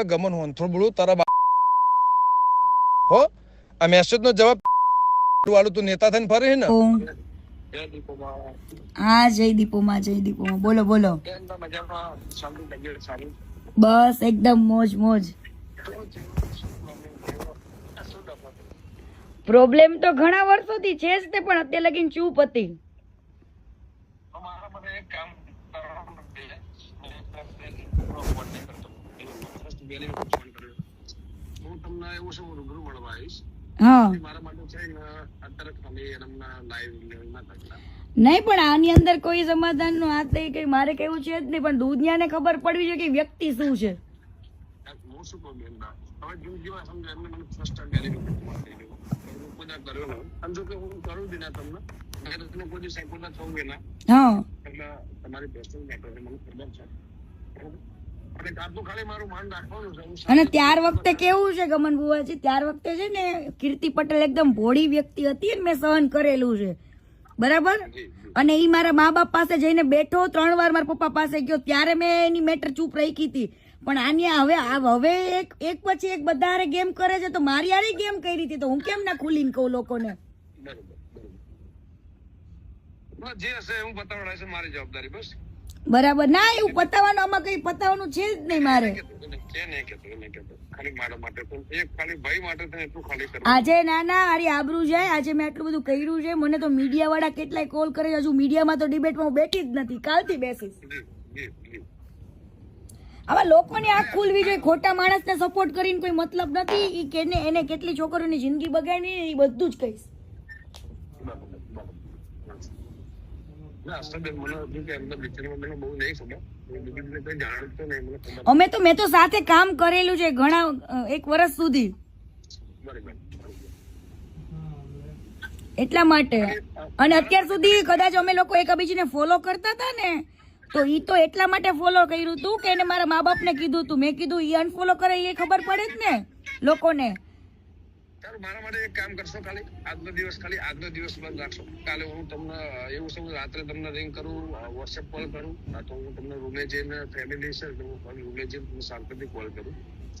ગમન હોનથોબળું તારા હો આ મેસેજ નો જવાબ વાળું તું નેતા થઈને ફરે છે ને. હા જય દીપોમાં બોલો બોલો. બસ એકદમ મોજ મોજ. પ્રોબ્લેમ તો ઘણા વર્ષોથી છે જ તે, પણ અત્યારે લગીને ચૂપ હતી. નહીં પણ આની અંદર કોઈ સમાધાન નું હાથ નહીં, કઈ મારે કેવું છે જ નહીં, પણ દુનિયાને ખબર પડવી જોઈએ કે વ્યક્તિ શું છે. અને ત્યાર વખતે કેવું છે ગમન બુવાજી, ત્યાર વખતે છે ને કીર્તિ પટેલ એકદમ ભોળી વ્યક્તિ હતી ને મેં સહન કરેલું છે બરાબર. અને ઈ મારા મા બાપ પાસે જઈને બેઠો, 3 વાર મારા પપ્પા પાસે ગયો, ત્યારે મેં એની મેટર ચૂપ રાખી હતી. પણ આની હવે એક પછી એક બધા ગેમ કરે છે, તો મારી આરી ગેમ કરી હતી તો હું કેમ ના ખુલીને કહું લોકોને. બરાબર ના, એવું પતાવવાનું આમાં કઈ પતાવવાનું છે જ નહીં મારે. આજે ના હારી આબરૂ જાય, આજે મેં આટલું બધું કર્યું છે, મને તો મીડિયા વાળા કેટલાય કોલ કરે, હજુ મીડિયામાં તો ડિબેટમાં હું બેઠી જ નથી, કાલથી બેસીશ. આવા લોકોને આંખ ખુલવી જોઈએ, ખોટા માણસને સપોર્ટ કરીને કોઈ મતલબ નથી. એને કેટલી છોકરીઓની જિંદગી બગાડી એ બધું જ કહીશ. મેં તો સાથે કામ કરેલું છે ઘણા 1 વર્ષ સુધી, એટલા માટે. અને અત્યાર સુધી કદાચ અમે લોકો એકબીજાને ફોલો કરતા હતા ને, તો ઈ તો એટલા માટે ફોલો કર્યું હતું કે એને મારા મા બાપને કીધું હતું. મેં કીધું ઈ અનફોલો કરે એ ખબર પડે જ ને લોકોને. મારા માટે એક કામ કરશો, ખાલી આજનો દિવસ બંધ રાખશો. કાલે હું તમને એવું સમજ રાત્રે તમને રિંગ કરું, વોટ્સએપ કોલ કરું, તો હું તમને રૂમે જઈને ફેમિલી છે રૂમે જઈને શાંતિથી કોલ કરું.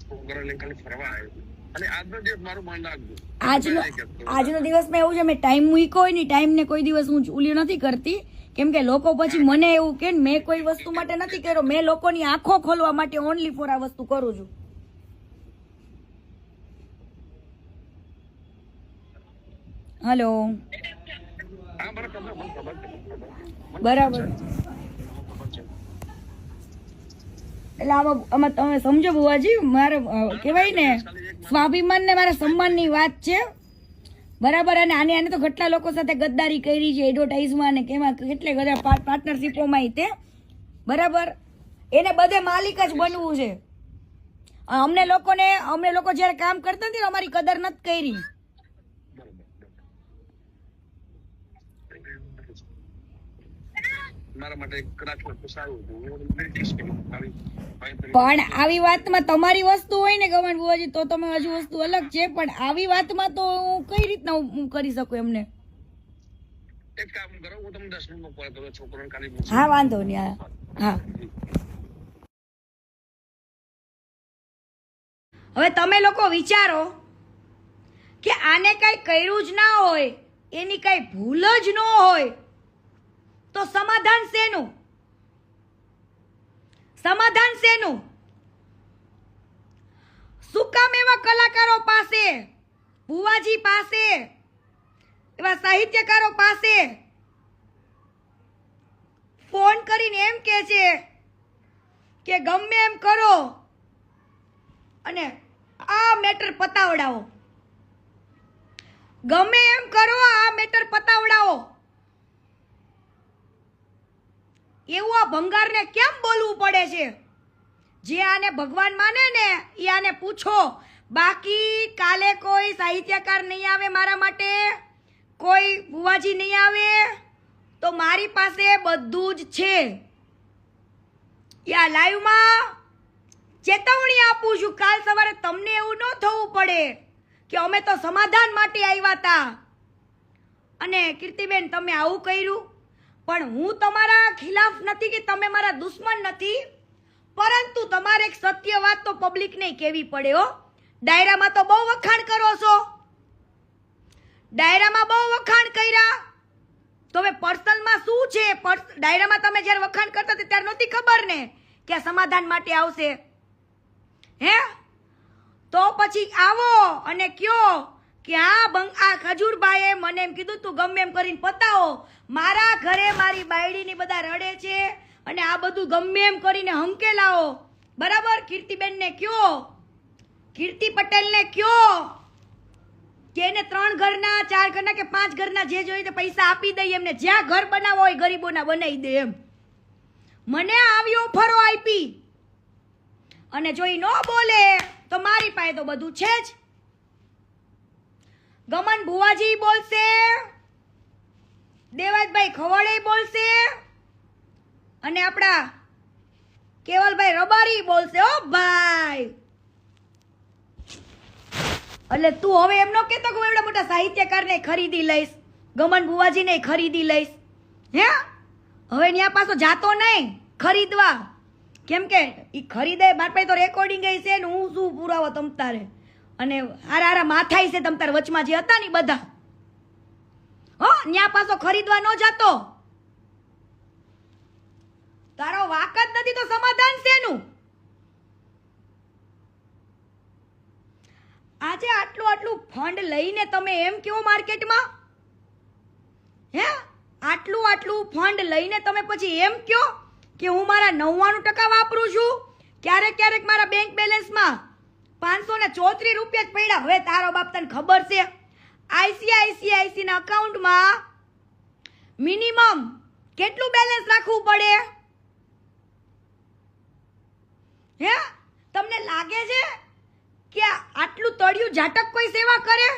છોકરા લઈને ખાલી ફરવા આવ્યો. અને આજનો દિવસ મારું માન રાખજો. આજનો દિવસ મેં એવું છે, મેં ટાઈમ મૂક્યો હોય ને, ટાઈમ ને કોઈ દિવસ હું ઉલ્યો નથી કરતી. કેમ કે લોકો પછી મને એવું કે મેં કોઈ વસ્તુ માટે નથી કર્યો, મેં લોકોની આંખો ખોલવા માટે ઓનલી ફોર આ વસ્તુ કરું છું. હેલો, બરાબર. એટલે આમાં તમે સમજો બુવાજી, મારે કહેવાય ને સ્વાભિમાન ને મારા સન્માન ની વાત છે બરાબર. અને આને તો કેટલા લોકો સાથે ગદ્દારી કરી છે, એડવર્ટાઇઝમાં ને કેમાં કેટલે બધા પાર્ટનરશિપોમાં તે બરાબર. એને બધે માલિક જ બનવું છે. અમે લોકો જયારે કામ કરતા નથી અમારી કદર નથી કરી. પણ આવી વાતમાં તમારી વસ્તુ હોય ને ગમન બુવાજી, તો તમે હજુ વસ્તુ અલગ છે, પણ આવી વાતમાં તો હું કઈ રીતના હું કરી શકું એમને. એક કામ કરો, હું તમને 10 મિનિટમાં કોલ કરું, છોકરાને ખાલી. હા વાંધો નહીં. હા હવે તમે લોકો વિચારો કે આને કઈ કર્યું જ ના હોય, એની કઈ ભૂલ જ ન હોય, તો સમાધાન શેનું? શું કામ એવા કલાકારો પાસે, બુવાજી પાસે, એવા સાહિત્યકારો પાસે ફોન કરીને એમ કે છે કે ગમે એમ કરો અને આ મેટર પતાવડાવો, ગમે એમ કરો આ મેટર પતાવડાવો. એવું આ ભંગારને કેમ બોલવું પડે છે? જે આને ભગવાન માને ને એ આને પૂછો. બાકી કાલે કોઈ સાહિત્યકાર નહીં આવે મારા માટે, કોઈ બુવાજી નહીં આવે, તો મારી પાસે બધું જ છે. યા લાઈવમાં ચેતવણી આપું છું, કાલ સવારે તમને એવું ન થવું પડે કે અમે તો સમાધાન માટે આવ્યા હતા અને કીર્તિબેન તમે આવું કર્યું. પણ હું તમારા ખિલાફ નથી કે તમે મારા દુશ્મન નથી, પરંતુ તમારે એક સત્ય વાત તો પબ્લિકને કહેવી પડે હો. ડાયરામાં તો બહુ વખાણ કરો છો, ડાયરામાં બહુ વખાણ કર્યા. તો હવે પર્સનલમાં શું છે? ડાયરામાં તમે જ્યારે વખાણ કરતા હતા ત્યારે નહોતી ખબર ને કે આ સમાધાન માટે આવશે? હે? તો પછી આવો અને કયો કે આ ખજૂરભાઈએ મને એમ કીધું તું ગમે એમ કરીને પતાવો. મારા ઘરે મારી બાયડીની બધા રડે છે અને આ બધું ગમે એમ કરીને હંકેલાઓ. બરાબર? કીર્તિબેનને કયો, કીર્તિ પટેલને કયો કે એને 3 ઘરના 4 ઘરના કે 5 ઘરના જે જોઈએ તે પૈસા આપી દઈએ એમને, જ્યાં ઘર બનાવવા હોય ગરીબોના બનાવી દે એમ. મને આવી ઓફરો આપી અને જો ઈ ન બોલે તો મારી પાસે તો બધું છે જ. ગમન ભુવાજી બોલશે, દેવાજભાઈ ખવડે બોલશે અને આપણા કેવલભાઈ રબારી બોલશે. ઓ ભાઈ, એટલે તું હવે એમ ન કહેતો કે હું એવડા મોટા સાહિત્યકારને ખરીદી લઈશ, ગમન ભુવાજીને ખરીદી લઈશ. હે? હવે ત્યાં પાછો જાતો નહીં ખરીદવા, કેમ કે ઈ ખરીદે મારા પાસે તો રેકોર્ડિંગ છે ને હું શું પુરાવો તમ તારે, અને હારા માથાઈ છે તમ તારે વચમાં જે હતા ને બધા. હો, ત્યાં પાછો ખરીદવા ન જાતો. તારો વાક જ નથી તો સમાધાન શેનું? આજે આટલું ફંડ લઈને તમે એમ કેવો માર્કેટમાં? હે? આટલું ફંડ લઈને તમે પછી એમ કયો કે હું મારા 99% વાપરું છું, ક્યારેક મારા બેંક બેલેન્સમાં 534 રૂપિયા જ પડ્યા. હવે તારો બાપ તને ખબર છે ICICI ના અકાઉન્ટમાં મિનિમમ કેટલું બેલેન્સ રાખવું પડે? હે? તમને લાગે છે કે આટલું તળિયું ઝાટક કોઈ સેવા કરે?